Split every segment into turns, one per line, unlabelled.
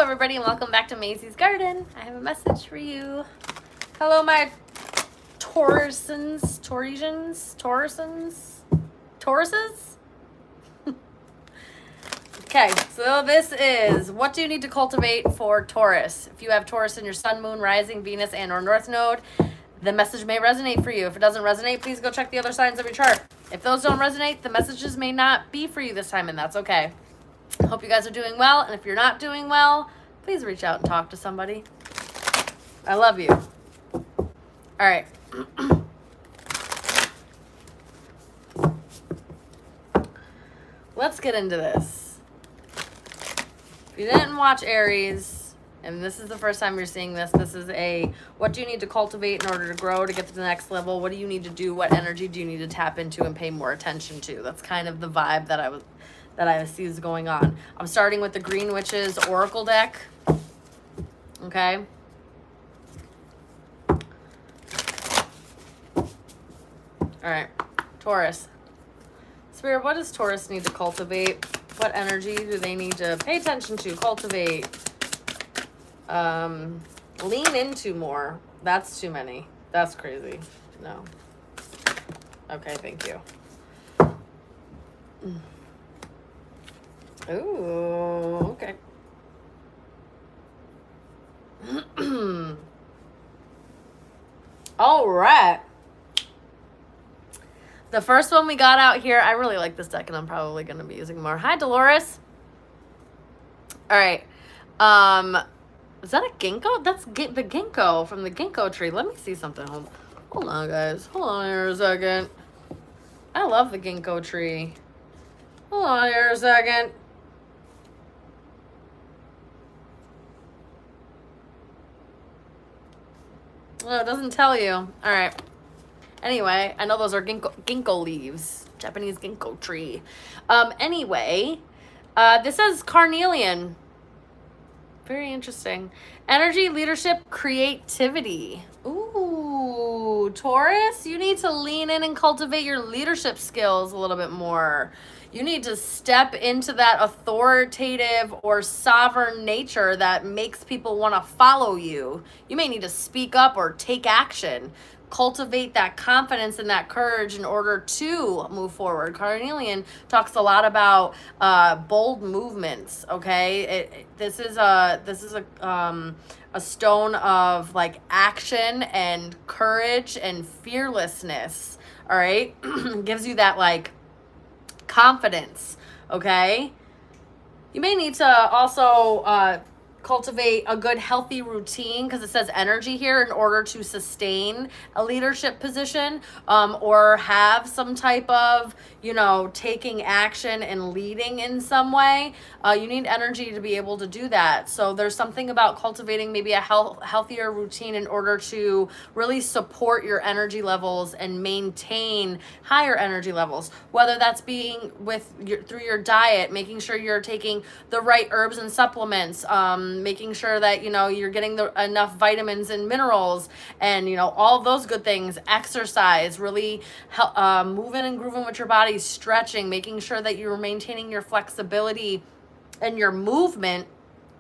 everybody, and welcome back to Maisie's Garden. I have a message for you. Hello, my Taurusans. Okay, so this is what do you need to cultivate for Taurus? If you have Taurus in your sun, moon, rising, Venus, and or North Node, the message may resonate for you. If it doesn't resonate, please go check the other signs of your chart. If those don't resonate, the messages may not be for you this time, and that's okay. I hope you guys are doing well, and if you're not doing well, please reach out and talk to somebody. I love you. All right. Let's get into this. If you didn't watch Aries, and this is the first time you're seeing this, this is a what do you need to cultivate in order to grow, to get to the next level? What do you need to do? What energy do you need to tap into and pay more attention to? That's kind of the vibe that I see is going on. I'm starting with the Green Witches Oracle deck. Okay. All right. Taurus. Spirit, what does Taurus need to cultivate? What energy do they need to pay attention to, cultivate, lean into more? That's too many. That's crazy. No. Okay, thank you. Ooh, okay. All right. The first one we got out here, I really like this deck, and I'm probably going to be using more. Hi, Dolores. All right. Is that a ginkgo? That's the ginkgo from the ginkgo tree. Let me see something. Hold on, guys. Hold on here a second. I love the ginkgo tree. Hold on here a second. Oh, it doesn't tell you. All right. Anyway, I know those are ginkgo leaves. Japanese ginkgo tree. Anyway, this says carnelian. Very interesting. Energy, leadership, creativity. Ooh, Taurus, you need to lean in and cultivate your leadership skills a little bit more. You need to step into that authoritative or sovereign nature that makes people want to follow you. You may need to speak up or take action. Cultivate that confidence and that courage in order to move forward. Carnelian talks a lot about bold movements. Okay, this is a stone of like action and courage and fearlessness. All right, gives you that like confidence. Okay, you may need to also cultivate a good healthy routine, because it says energy here, in order to sustain a leadership position, or have some type of, you know, taking action and leading in some way. You need energy to be able to do that. So there's something about cultivating maybe a healthier routine in order to really support your energy levels and maintain higher energy levels, whether that's being through your diet, making sure you're taking the right herbs and supplements, making sure that, you know, you're getting enough vitamins and minerals and, you know, all those good things. Exercise, really moving and grooving with your body, stretching, making sure that you're maintaining your flexibility and your movement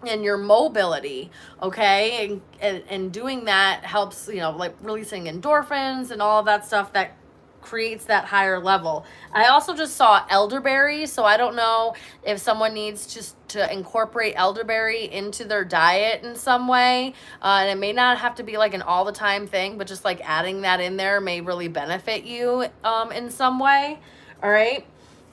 and your mobility. Okay, and doing that helps, you know, like releasing endorphins and all of that stuff that creates that higher level. I also just saw elderberry, so I don't know if someone needs just to incorporate elderberry into their diet in some way, and it may not have to be like an all the time thing, but just like adding that in there may really benefit you in some way. All right,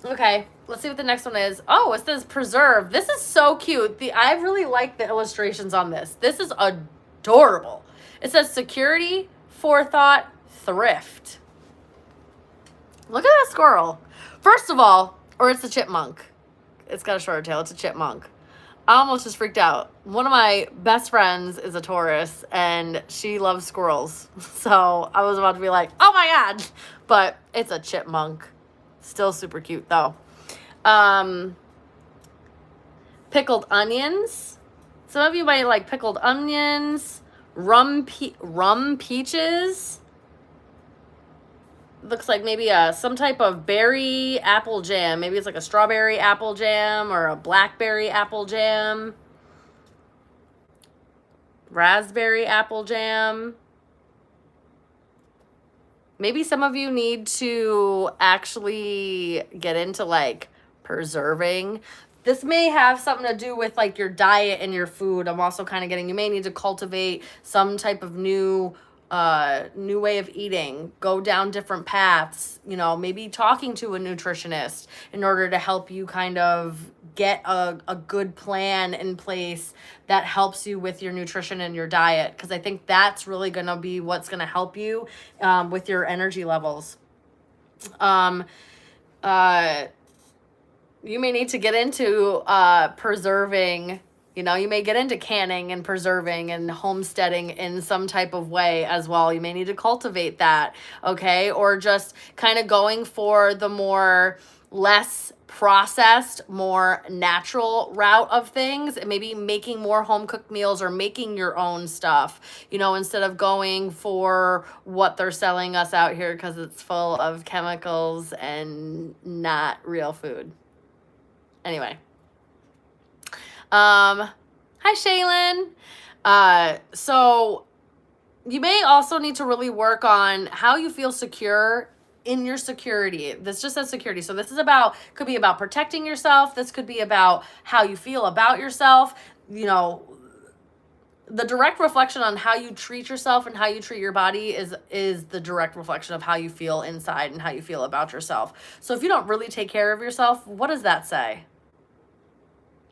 okay, let's see what the next one is. Oh, it says preserve. This is so cute. I really like the illustrations on this. This is adorable. It says security, forethought, thrift. Look at that squirrel. First of all, or it's a chipmunk. It's got a shorter tail. It's a chipmunk. I almost just freaked out. One of my best friends is a Taurus, and she loves squirrels. So I was about to be like, oh my God. But it's a chipmunk. Still super cute, though. Pickled onions. Some of you might like pickled onions. Rum peaches. Looks like maybe some type of berry apple jam. Maybe it's like a strawberry apple jam or a blackberry apple jam. raspberry apple jam. Maybe some of you need to actually get into like preserving. This may have something to do with like your diet and your food. I'm also kind of getting, you may need to cultivate some type of new way of eating, go down different paths, you know, maybe talking to a nutritionist in order to help you kind of get a good plan in place that helps you with your nutrition and your diet, because I think that's really going to be what's going to help you with your energy levels. You may need to get into preserving. You know, you may get into canning and preserving and homesteading in some type of way as well. You may need to cultivate that, okay? Or just kind of going for the more less processed, more natural route of things, and maybe making more home cooked meals or making your own stuff, you know, instead of going for what they're selling us out here because it's full of chemicals and not real food. Anyway. Hi, Shaylin. So you may also need to really work on how you feel secure in your security. This just says security. So this is about, could be about protecting yourself. This could be about how you feel about yourself. You know, the direct reflection on how you treat yourself and how you treat your body is the direct reflection of how you feel inside and how you feel about yourself. So if you don't really take care of yourself, what does that say?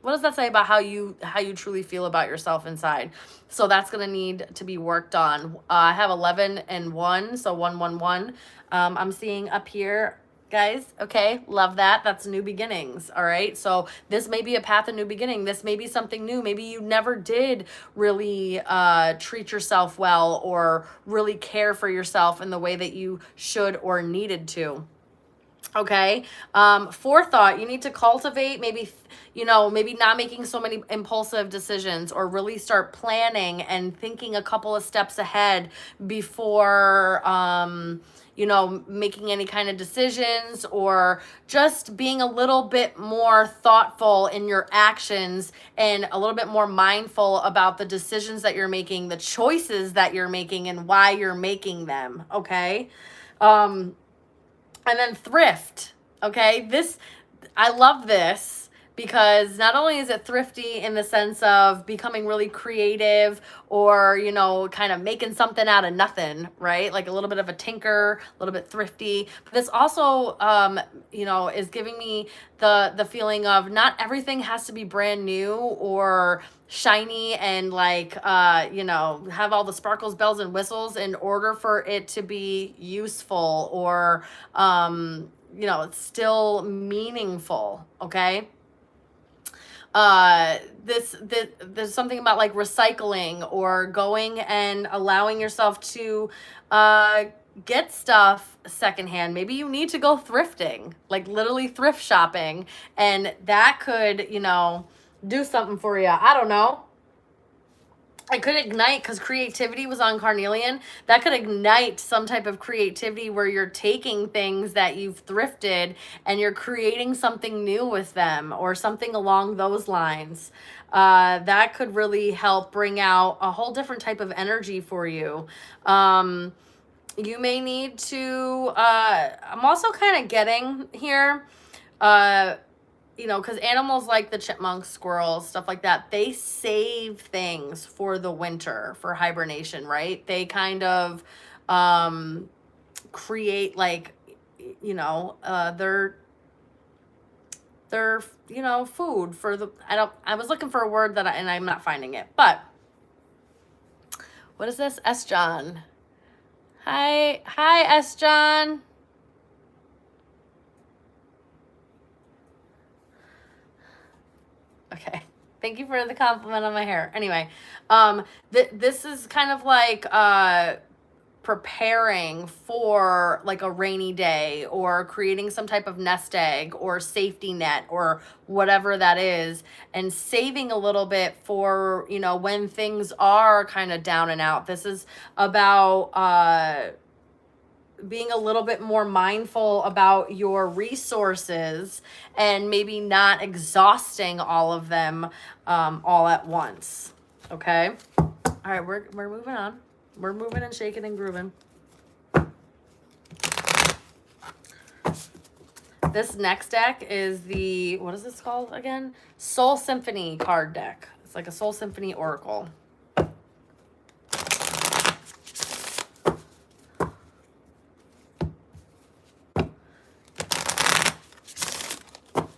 What does that say about how you truly feel about yourself inside? So that's going to need to be worked on. I have 11 and 1, so 111. I'm seeing up here, guys. Okay, love that. That's new beginnings. All right. So this may be a path of new beginning. This may be something new. Maybe you never did really treat yourself well or really care for yourself in the way that you should or needed to. Okay. Forethought, you need to cultivate maybe, you know, maybe not making so many impulsive decisions, or really start planning and thinking a couple of steps ahead before, you know, making any kind of decisions, or just being a little bit more thoughtful in your actions and a little bit more mindful about the decisions that you're making, the choices that you're making, and why you're making them. Okay. And then thrift, okay? This, I love this because not only is it thrifty in the sense of becoming really creative or, you know, kind of making something out of nothing, right? Like a little bit of a tinker, a little bit thrifty. But this also, you know, is giving me the feeling of not everything has to be brand new or shiny and like, you know, have all the sparkles, bells, and whistles in order for it to be useful or, you know, it's still meaningful, okay? There's something about like recycling or going and allowing yourself to get stuff secondhand. Maybe you need to go thrifting, like literally thrift shopping, and that could, you know, do something for you. I don't know. It could ignite, because creativity was on Carnelian. That could ignite some type of creativity where you're taking things that you've thrifted and you're creating something new with them or something along those lines. That could really help bring out a whole different type of energy for you. You may need to, I'm also kind of getting here, you know, because animals like the chipmunks, squirrels, stuff like that, they save things for the winter, for hibernation, right? They kind of create like, you know, their you know, food for the, I was looking for a word that and I'm not finding it, but what is this? S. John. Hi, S. John. Okay. Thank you for the compliment on my hair. Anyway, this is kind of like preparing for like a rainy day or creating some type of nest egg or safety net or whatever that is, and saving a little bit for, you know, when things are kind of down and out. This is about being a little bit more mindful about your resources and maybe not exhausting all of them all at once. Okay. All right, we're moving on. We're moving and shaking and grooving. This next deck is the, what is this called again? Soul Symphony card deck. It's like a Soul Symphony Oracle.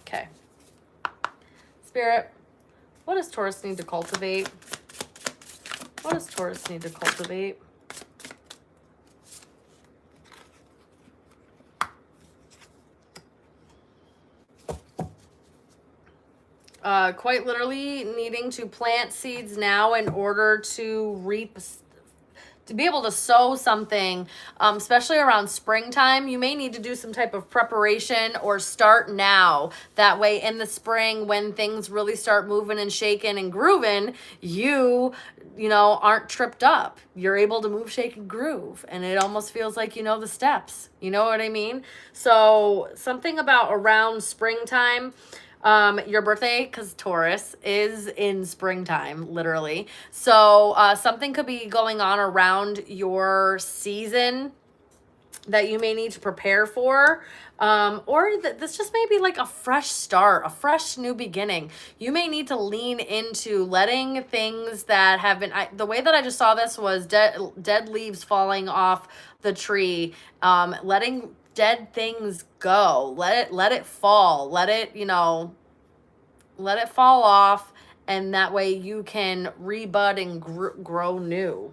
Okay. Spirit, what does Taurus need to cultivate? What does Taurus need to cultivate? Quite literally needing to plant seeds now in order to reap, to be able to sow something, especially around springtime. You may need to do some type of preparation or start now. That way in the spring, when things really start moving and shaking and grooving, you know, aren't tripped up. You're able to move, shake, and groove. And it almost feels like you know the steps. You know what I mean? So something about around springtime, your birthday, because Taurus is in springtime, literally. So something could be going on around your season that you may need to prepare for, or this just may be like a fresh start, a fresh new beginning. You may need to lean into letting things that have been, the way that I just saw this was dead leaves falling off the tree, letting dead things go. Let it fall. Let it, you know, let it fall off, and that way you can rebud and grow new.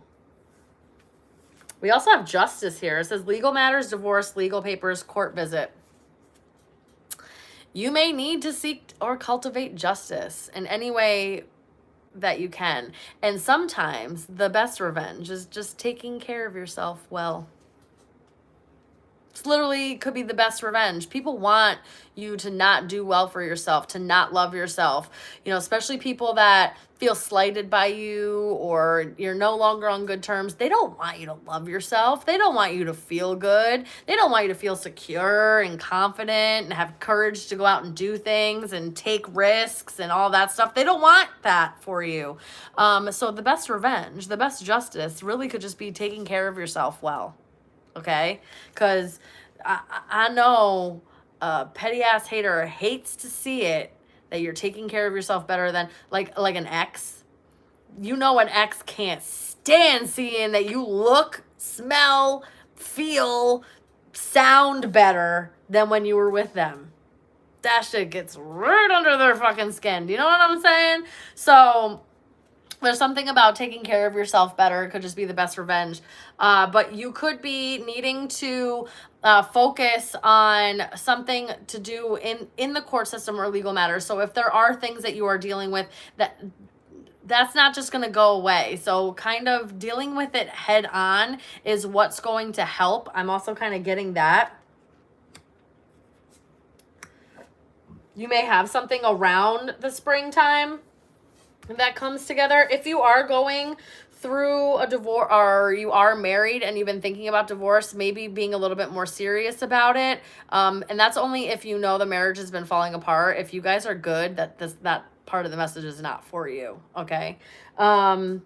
We also have justice here. It says legal matters, divorce, legal papers, court visit. You may need to seek or cultivate justice in any way that you can. And sometimes the best revenge is just taking care of yourself well. It's literally could be the best revenge. People want you to not do well for yourself, to not love yourself. You know, especially people that feel slighted by you or you're no longer on good terms. They don't want you to love yourself. They don't want you to feel good. They don't want you to feel secure and confident and have courage to go out and do things and take risks and all that stuff. They don't want that for you. So the best revenge, the best justice really could just be taking care of yourself well. Okay, because I know a petty ass hater hates to see it that you're taking care of yourself better than like an ex. You know, an ex can't stand seeing that you look, smell, feel, sound better than when you were with them. That shit gets right under their fucking skin. Do you know what I'm saying? So there's something about taking care of yourself better. It could just be the best revenge. But you could be needing to focus on something to do in the court system or legal matters. So if there are things that you are dealing with, that's not just going to go away. So kind of dealing with it head on is what's going to help. I'm also kind of getting that. You may have something around the springtime that comes together. If you are going through a divorce or you are married and you've been thinking about divorce, maybe being a little bit more serious about it. And that's only if you know the marriage has been falling apart. If you guys are good, that part of the message is not for you. Okay. You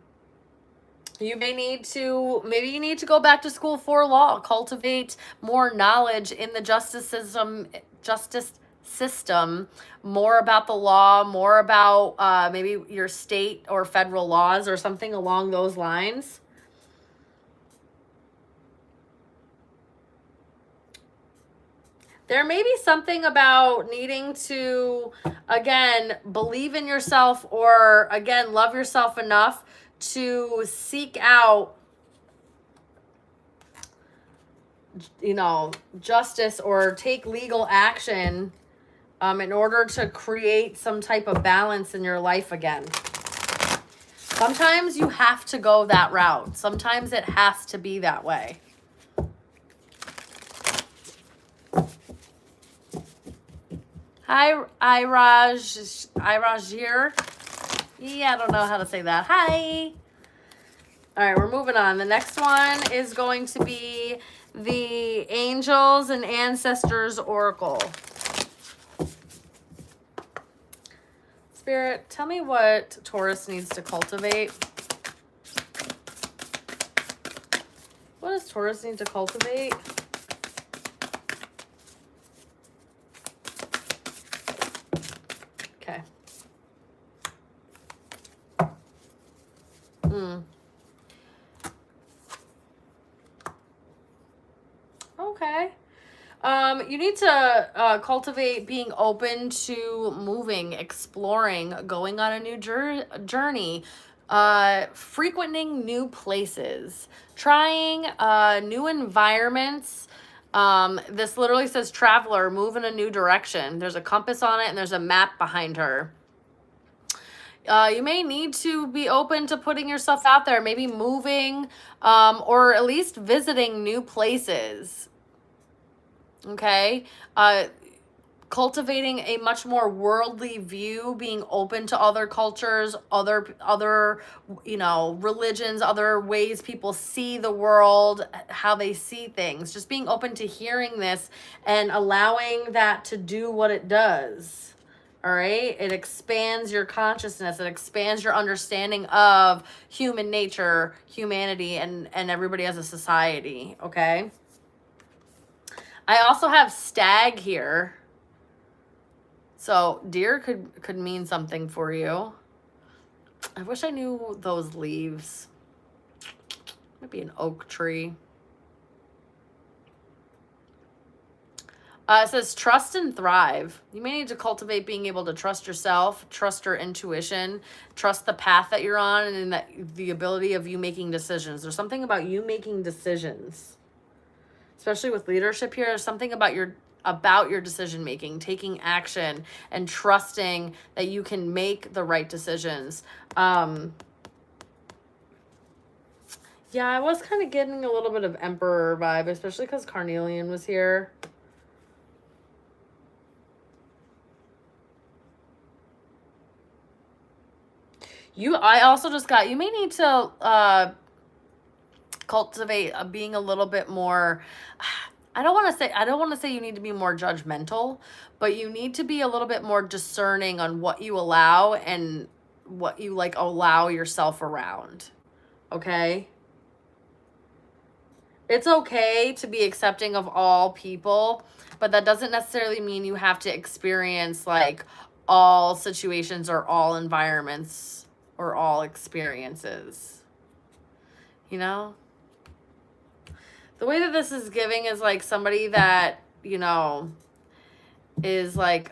may need to, maybe you need to go back to school for law, cultivate more knowledge in the justice system, more about the law, more about maybe your state or federal laws or something along those lines. There may be something about needing to, again, believe in yourself or, again, love yourself enough to seek out, you know, justice or take legal action in order to create some type of balance in your life again. Sometimes you have to go that route. Sometimes it has to be that way. Hi, Irajir. Yeah, I don't know how to say that. Hi. All right, we're moving on. The next one is going to be the Angels and Ancestors Oracle. Spirit, tell me what Taurus needs to cultivate. does Taurus need to cultivate? Okay. Okay. You need to cultivate being open to moving, exploring, going on a new journey, frequenting new places, trying new environments. This literally says traveler, move in a new direction. There's a compass on it and there's a map behind her. You may need to be open to putting yourself out there, maybe moving, or at least visiting new places. Okay. Cultivating a much more worldly view, being open to other cultures, other religions, other ways people see the world, how they see things. Just being open to hearing this and allowing that to do what it does. All right. It expands your consciousness. It expands your understanding of human nature, humanity, and everybody as a society. Okay. I also have stag here. So deer could mean something for you. I wish I knew those leaves. Might be an oak tree. It says trust and thrive. You may need to cultivate being able to trust yourself, trust your intuition, trust the path that you're on, and that the ability of you making decisions. There's something about you making decisions, especially with leadership here. There's something about your decision making, taking action, and trusting that you can make the right decisions. Yeah, I was kind of getting a little bit of Emperor vibe, especially because Carnelian was here. I also just got, you may need to cultivate being a little bit more, I don't want to say you need to be more judgmental, but you need to be a little bit more discerning on what you allow and what you allow yourself around. Okay? It's okay to be accepting of all people, but that doesn't necessarily mean you have to experience all situations or all environments or all experiences. You know? The way that this is giving is somebody that, is at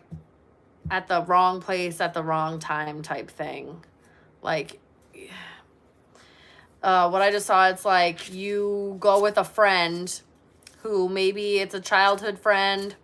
the wrong place at the wrong time type thing. What I just saw, it's you go with a friend who maybe it's a childhood friend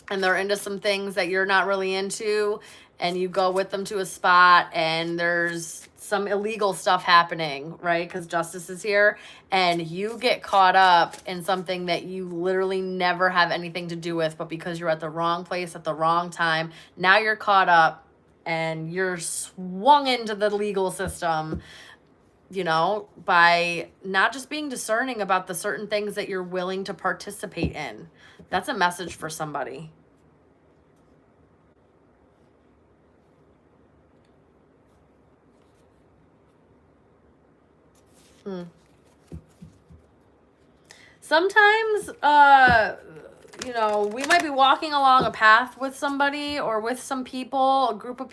and they're into some things that you're not really into, and you go with them to a spot and there's some illegal stuff happening, right? Because justice is here, and you get caught up in something that you literally never have anything to do with, but because you're at the wrong place at the wrong time, now you're caught up and you're swung into the legal system, by not just being discerning about the certain things that you're willing to participate in. That's a message for somebody. Sometimes, we might be walking along a path with somebody or with some people, a group of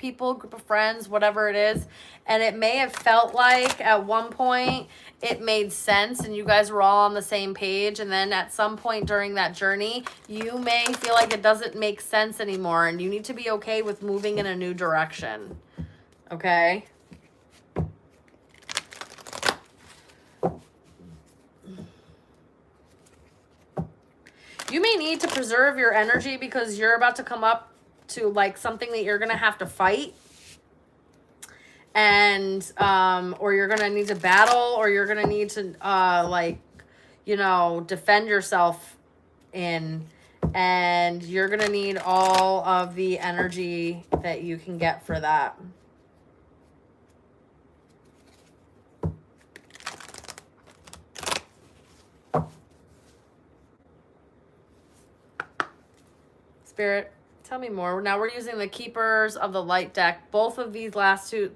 friends, whatever it is. And it may have felt like at one point it made sense and you guys were all on the same page. And then at some point during that journey, you may feel like it doesn't make sense anymore. And you need to be okay with moving in a new direction. Okay? You may need to preserve your energy because you're about to come up to something that you're going to have to fight. And, or you're going to need to battle, or you're going to need to, defend yourself in, and you're going to need all of the energy that you can get for that. Spirit, tell me more. Now we're using the Keepers of the Light deck. Both of these last two,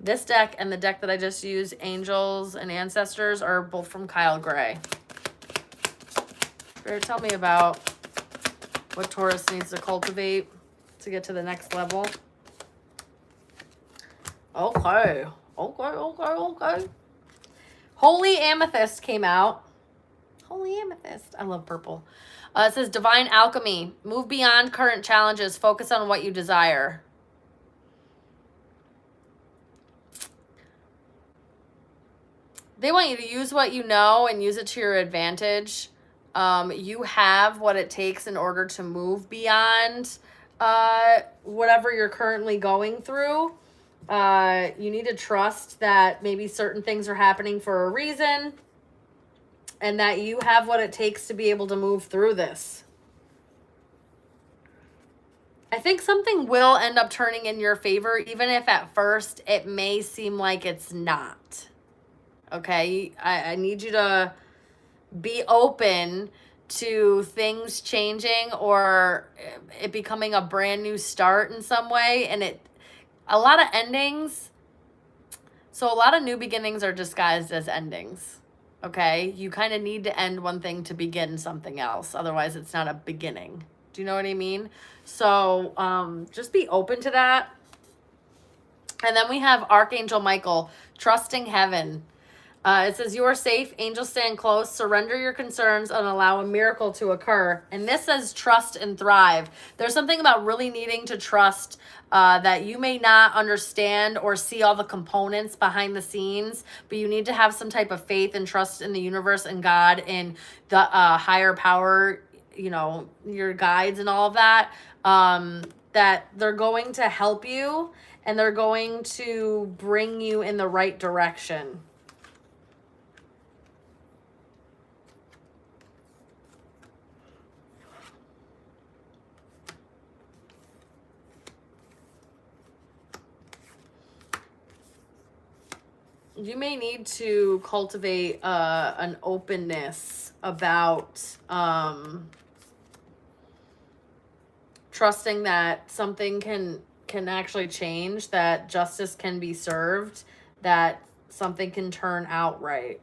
This deck and the deck that I just used, Angels and Ancestors, are both from Kyle Gray. Spirit, tell me about what Taurus needs to cultivate to get to the next level. Okay. Okay. Holy Amethyst came out. Holy Amethyst. I love purple. It says Divine Alchemy. Move beyond current challenges. Focus on what you desire. They want you to use what you know and use it to your advantage. You have what it takes in order to move beyond whatever you're currently going through. You need to trust that maybe certain things are happening for a reason and that you have what it takes to be able to move through this. I think something will end up turning in your favor, even if at first it may seem like it's not. Okay, I need you to be open to things changing or it becoming a brand new start in some way. And a lot of endings, so a lot of new beginnings are disguised as endings. Okay, you kind of need to end one thing to begin something else. Otherwise, it's not a beginning. Do you know what I mean? So just be open to that. And then we have Archangel Michael, trusting heaven. It says, you are safe. Angels stand close. Surrender your concerns and allow a miracle to occur. And this says trust and thrive. There's something about really needing to trust that you may not understand or see all the components behind the scenes, but you need to have some type of faith and trust in the universe and God and the higher power, you know, your guides and all of that, that they're going to help you and they're going to bring you in the right direction. You may need to cultivate an openness about trusting that something can actually change, that justice can be served, that something can turn out right.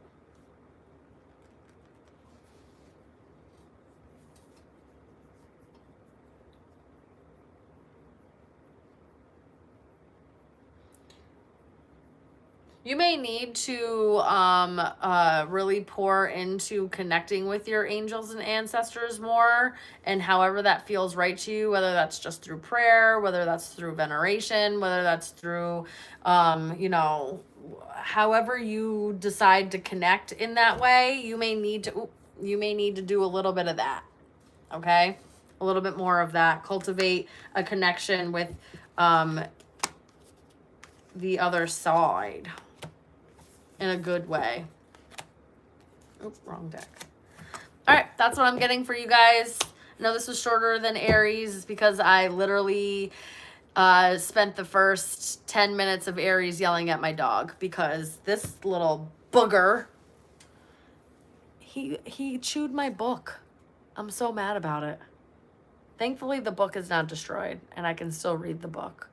You may need to really pour into connecting with your angels and ancestors more, and however that feels right to you, whether that's just through prayer, whether that's through veneration, whether that's through, you know, however you decide to connect in that way, you may need to do a little bit of that, okay? A little bit more of that. Cultivate a connection with the other side. In a good way. Oops, wrong deck. All right, that's what I'm getting for you guys. I know this was shorter than Aries because I literally spent the first 10 minutes of Aries yelling at my dog because this little booger, he chewed my book. I'm so mad about it. Thankfully, the book is not destroyed and I can still read the book.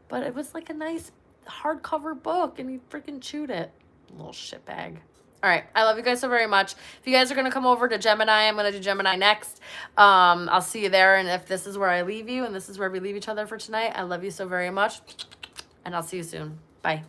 But it was like a nice hardcover book and he freaking chewed it. Little shitbag. All right, I love you guys so very much. If you guys are going to come over to Gemini, I'm going to do Gemini next. I'll see you there. And if this is where I leave you and this is where we leave each other for tonight, I love you so very much. And I'll see you soon. Bye.